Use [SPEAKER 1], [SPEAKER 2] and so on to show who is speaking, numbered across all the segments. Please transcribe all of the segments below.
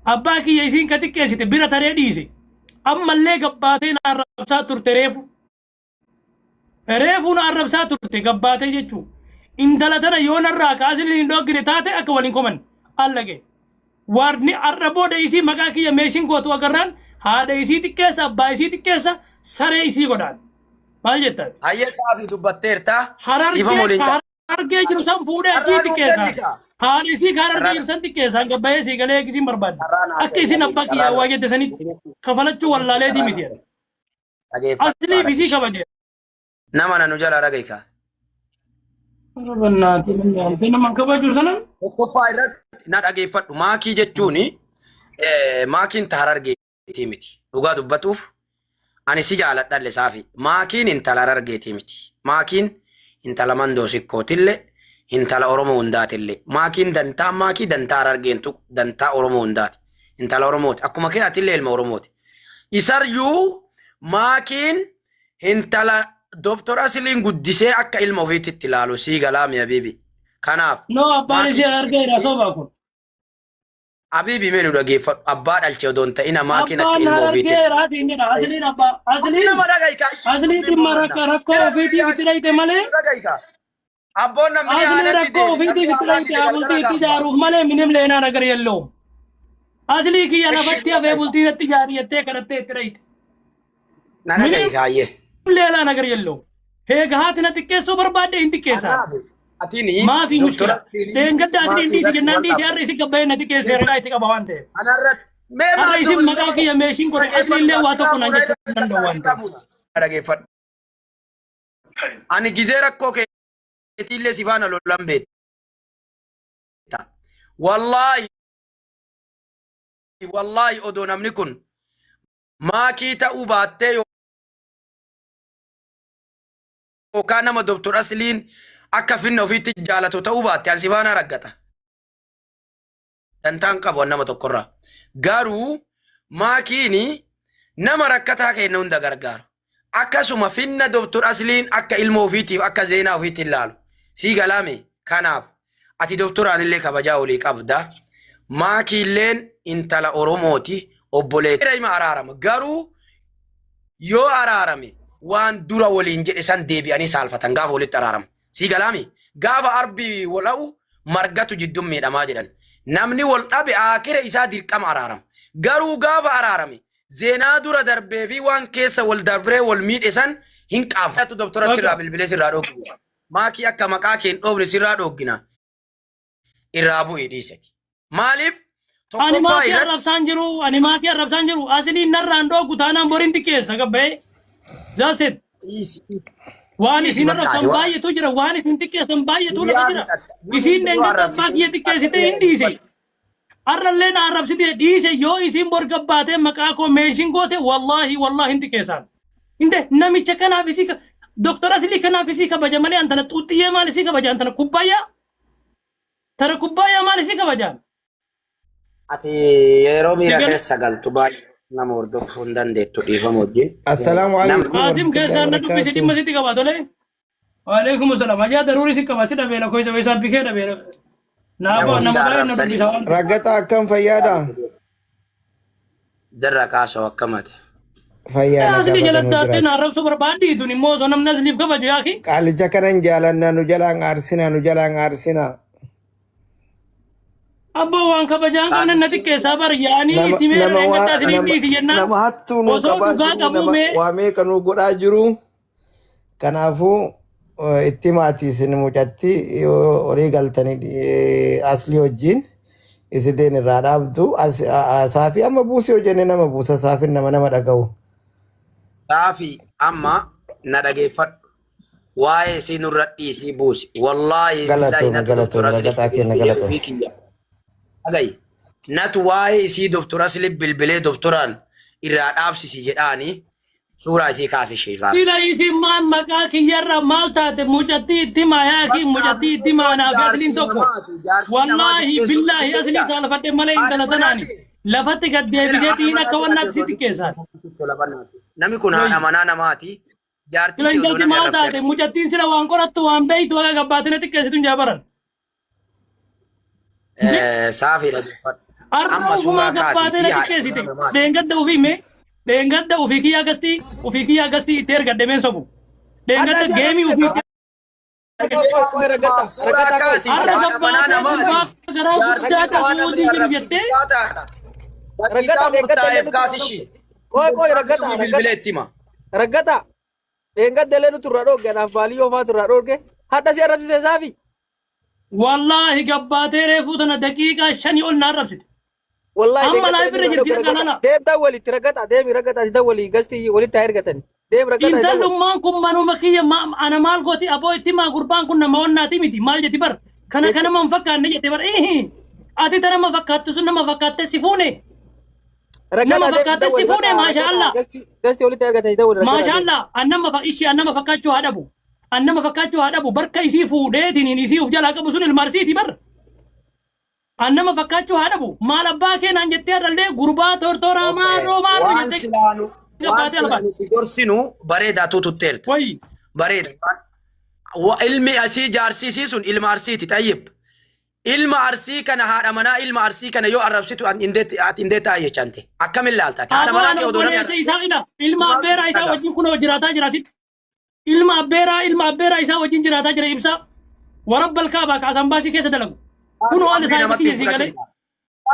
[SPEAKER 1] أباك يسين كتك يسيت بيرة تريديسي أما اللي قباتين الربسات ترتريفو ريفو الربسات ترتي قباتين جتشو إن دلتنا يون الراك أصل إندوك نتاتي أكوالين كومن ألقي وارني الربو ديسي مكاكي يميشين قوتو أقران هذا يسي تكيسا أبا يسي تكيسا سري يسي قدان مال جتات
[SPEAKER 2] هيا صافي دبتيرتا
[SPEAKER 1] حرارجي جرسان فودي أجي تكيسا هذا يسي حرارجي جرسان تكيسا قبا يسي قلي كيسي مرباد أكيسي نبا كيا واجه تساني خفلتشو والله لدي مدير أصلي بيسي كبجي
[SPEAKER 2] نما نجال رجيكا
[SPEAKER 1] ربنا تنا ما كبجو سنن
[SPEAKER 2] وكفايرت نات أجيفت ماكي جتوني ماكين تهرارجي تيمتي لغة دبتوف أنا سجالت دل صافي ماكين إنت لارجي تيمتي ماكين إنت لمندو سكوتيلة إنت لأورمو ونداتيلة ماكين دنتا ماكي دنتا رارجين توك دنتا أورمو وندات إنت لأورموت أكو ماكي أتيلة المورموت إسر يو ماكين إنت لا دكتور أسلين قدسي أكا علمو فيت التلالو سيغلام يا بيبي كناف
[SPEAKER 1] نو أباني سي أرجع راسوباكون
[SPEAKER 2] أبيبي منو رجيف أباد الشودون تينا ماكين أكا
[SPEAKER 1] أبان
[SPEAKER 2] علمو فيت
[SPEAKER 1] أرجع راتي إننا أسلين أبا أسلين
[SPEAKER 2] أنا ما رجيكا
[SPEAKER 1] أسلين تمارا كركو فيتي فيتلاي تمالي
[SPEAKER 2] رجيكا أبونا مني
[SPEAKER 1] أسلين
[SPEAKER 2] أنا
[SPEAKER 1] ركو فيتي فيتلاي تابلتي تجارو مالي منهم لينا نقر يلوم أسلين كي أنا فتيا في بولتي التجارية تكرت تريت
[SPEAKER 2] نانا رجيكا يه
[SPEAKER 1] ليلا نقر يلوم هيك هاتنا تكيسو بربادة إنتي كيسا
[SPEAKER 2] أتيني
[SPEAKER 1] ما في مشكلة سين قد أسلين دي سجنان دي سيار ريسي قبائنا تكيسي رقاي تكبوانته
[SPEAKER 2] أنا رت
[SPEAKER 1] أنا إسم مكاكي يميشين كورا أتلين ليه واتو كنا نجتن دوانته
[SPEAKER 2] رجيفت أنا جزيرك كوكي تيلي سيفانا لولمبيت والله أدو نمني كن ما كيتا أوباتي وكان ما دكتور أسلين أكفينا في تجالة توبات يعني سيفانا رجعتا تنتان قبوا نما تقرأ قارو ما كيني نما ركتها كينو ندا غرغار أكاسوما فينا دكتور أسلين أكا علمو فيتي أكا زينا فيتي اللالو سي غلامي كاناب أتي دكتور عن اللي كبجاو لي كابدا ما كيلين انتلا أوروموتي أبوليت رأي ما أرارم قارو يو أرارمي وان دورا ولين جئسان ديبي أني سالفة غاف وليت أرارم سي غلامي غاف أربي ولو مرغتو جدوم ميدا ماجران نمني والأبي آكر إسا دير كم أرارم غارو غاف أرارمي زينا دورا دربي في وان كيسا والدربري والميد إسان هنك عفتو دكتورة سيرا بالبلي سيرا روكي ماكي أكا مكاكين أوبن سيرا روكينا إرابو إديسك ماليف
[SPEAKER 1] أنا ما في الرب سانجرو أنا ما في الرب سانجرو أصلي نرّاندو كتانا بورين تكيسا كبّي جاسد واني سينرّا كمباية تجرا واني سنتكيسا كمباية تجرا تجرا إسين نعند تباكية تكيسا تهنديسي أرّلين عرب سيدي ديسي يو إسين بركباتي مكاكو ميشين قوتي والله انت كيسان انت نامي چكنا فيسيك دكتور أصلي كنا فيسيك بجمالي أنتنا توتيه مالي سيك بجان أنتنا كوبايا ترى كوبايا مالي سيك بجان
[SPEAKER 2] أتي يرومي ركس سجل تباي نمور دو فندن ده توديفا موجين
[SPEAKER 3] السلام عليكم
[SPEAKER 1] عاجم كيسان ندو بيسي دي مسيتي كباتو لي وعليكم السلام أجا ضروري سيك باسي دبيلا كويسا ويسا بيكي دبيلا نابا نمبر ندو بيسا
[SPEAKER 3] رجتا كم فيادا
[SPEAKER 2] درا كاسو كمات
[SPEAKER 3] فيادا
[SPEAKER 1] أصلي جلتاتين عرب سوبر باندي دوني موزو نم نزليف كباجو يا أخي
[SPEAKER 3] قال جكرن جالنا نجلان أرسنا
[SPEAKER 1] أبا وان كباجان كان نتي كيسا بر يعني تيمير نعند تسليم ديسي جنان
[SPEAKER 3] nama hattuu nu
[SPEAKER 1] Osoo dhugaa qabuume.
[SPEAKER 3] waamee kan nu godhaa jiru kanaafuu itti maatii isin mucatti horii galtanii aslii wajjin isin irraa dhaabdu saafii amma buusii hojjenne nama buusa saafin nama dhaga'u.
[SPEAKER 2] Saafi amma na dhageeffadhu waa'ee isin irra dhiisii buusi wallaahi
[SPEAKER 3] Galatooma ragataa kenna galatooma.
[SPEAKER 2] Agai natu waa'ee isii doktora Silib bilbilee doktoraan irraa dhaabsisi jedhaani suuraa isii kaase sheekaa.
[SPEAKER 1] Sila isi maan maqaa kiyyarra maal taate mucatti itti maayaa ki mucatti itti maanaa fi asliin tokko wallaahi billaahi aslii saalfadhe malee intala tanaani lafatti gad deebisee xiin akka wannaatti si xiqqeessaan.
[SPEAKER 2] Nami kun haadha manaa namaati. Jaartii
[SPEAKER 1] Sila intalti maal taate mucattiin sila waan qorattu waan beeytu akka gabbaatina xiqqeessitu hin jaabaran.
[SPEAKER 2] Saafii dhageeffadhu. Amma
[SPEAKER 1] Arra
[SPEAKER 2] suuraa
[SPEAKER 1] ufuma gabbaatee
[SPEAKER 2] kaasiitii
[SPEAKER 1] na
[SPEAKER 2] haadha
[SPEAKER 1] xiqqeessite.
[SPEAKER 2] mana namaa.
[SPEAKER 1] Leengadda ofii mee? Leengadda ofii kiyyaa gastii itti ergaddemeen sobu. Leengadda geemii ofii
[SPEAKER 2] Suuraa kaasiitii haadha mana namaa. Jaartii waan namni arrabsitu baataadha. Bakkiisaa murtaa'eef kaasishii. Kaasishii bilbileetti hima.
[SPEAKER 4] Raggata. Leengadda lee nuti irraa dhoogge anaaf baaliyyoo faatu irraa dhoogge. Hadda si arrabsite saafi.
[SPEAKER 1] Wallaahi gabbaatee reefuu tana daqiiqaa 5 ol na arrabsite.
[SPEAKER 4] Wallahi
[SPEAKER 1] Amma laayif irra jirti kanana.
[SPEAKER 4] Deem dawwalitti raggata deemi raggata dawwalii gastii walitti haa ergatani. Deem raggata.
[SPEAKER 1] Intalummaan kun manuma kiyya ana maal gooti aboo itti maa gurbaan kun nama wannaati miti maal jetti bar kana man fakkaanne jette bar ati tana ma fakkaattu sun nama fakkaatte si fuune. Nama fakkaate si fuune maashaallah.
[SPEAKER 4] Gastii walitti ergatani dawwalii.
[SPEAKER 1] Maashaallah annama fakkaachuu haa dhabu. Annama fakkaachuu haa dhabu barka isii fuudheetiin isii uf jalaa qabu sun ilmaarsiiti bar. Annama fakkaachuu haa dhabu maal abbaa keenaan jettee har'allee gurbaa tortoraa maaroo
[SPEAKER 2] Waan silaanu si gorsinu bareedaatu tutteerta.
[SPEAKER 1] Wayi.
[SPEAKER 2] Bareeda. Ilmi asii jaarsisii sun ilma arsiiti tayyib. Ilma arsii kana haadha manaa ilma arsii kana yoo arrabsitu ati indee taa'ee chante. Akkamiin laalta? Haadha manaa kee odoo namni
[SPEAKER 1] ilma abbeeraa isaa wajjin kun jiraataa jira sitti. Ilma abbeeraa isaa wajjin jiraataa jira ibsa. Warabbal kaabaa kaasan baasii keessa dalagu. Kun waan isaa itti yesii galee.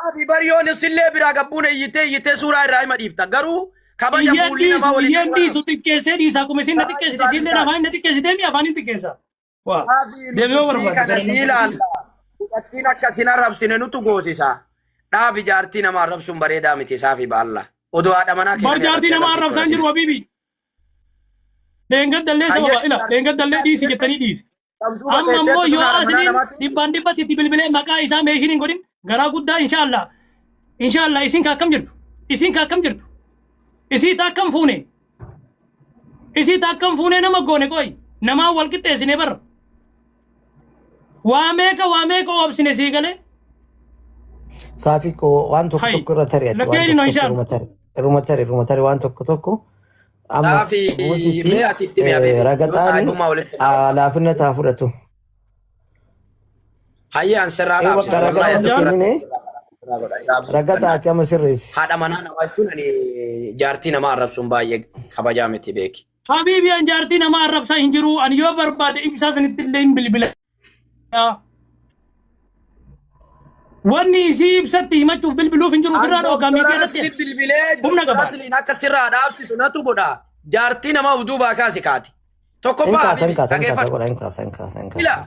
[SPEAKER 2] Ati bariyoon sillee biraa gabbuun iyyitee suuraa irraa hima dhiifta. Garuu kabaja fuulli namaa waliin.
[SPEAKER 1] Iyyeen dhiisu xiqqeessee dhiisaa kuma isin na xiqqeessite isillee namaa inni xiqqeessitee mi afaan hin xiqqeessa. Waa. Deebi'oo barbaada.
[SPEAKER 2] Kana sii ilaalla. Mucattiin akkasin arrabsine nutu goosisa. Dhaabi jaartii nama arrabsuun bareedaa miti isaafi baalla. Odoo haadha manaa keenya.
[SPEAKER 1] Bar jaartii nama arrabsaan jiru habiibi. Leengaddallee sababa ila leengaddallee dhiisi jettanii dhiisi. Amma immoo yoo asiniin dhibbaan dhibbatti itti bilbilee maqaa isaa meeshiin hin godhin garaa guddaa inshaallah isin akkam jirtu isiit akkam fuune nama goone qoy namaa wal qixxeessine barra waa meeqa oobsine sii galee
[SPEAKER 3] Saafii koo waan tokko tokko irra tari'ati.
[SPEAKER 1] Lakkeen no inshaallah.
[SPEAKER 3] Iruma tari waan tokko tokko. Amma
[SPEAKER 2] Saafii mee ati itti mi'aabee.
[SPEAKER 3] ragaxaani laafina taa fudhatu.
[SPEAKER 2] Hayyaan sirraa
[SPEAKER 3] Bakka ragaxaatti kennine ragaxaatti amma sirreessi.
[SPEAKER 2] haadha manaa nama jechuun ani jaartii nama arrabsuun baay'ee kabajaa miti beeki.
[SPEAKER 1] Habiibi an jaartii nama arrabsaa hin jiru ani yoo barbaade ibsaa sanitti illee hin bilbila. Wanni isii ibsatti himachuuf bilbiluuf hin jiru firraa dhoogaa miidiyadatti.
[SPEAKER 2] Asli bilbilee
[SPEAKER 1] Humna qaba.
[SPEAKER 2] asliin akka sirraa dhaabsisu natu godha. Jaartii nama duubaa kaasi kaati. Tokko
[SPEAKER 3] Hin kaasa
[SPEAKER 2] dhaggeeffadhu.
[SPEAKER 3] godha hin kaasa.
[SPEAKER 2] Ila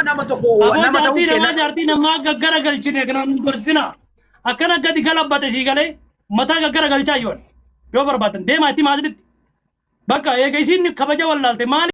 [SPEAKER 2] nama tokko
[SPEAKER 1] Aboo
[SPEAKER 2] nama ta'uu
[SPEAKER 1] jaartii namaa gaggara galchine kana nu gorsina. Akkana gadi galabbate sii galee mataa gaggara galchaa yoo barbaadan deemaa itti maasilitti. Bakka eega isiin kabaja wallaalte maali?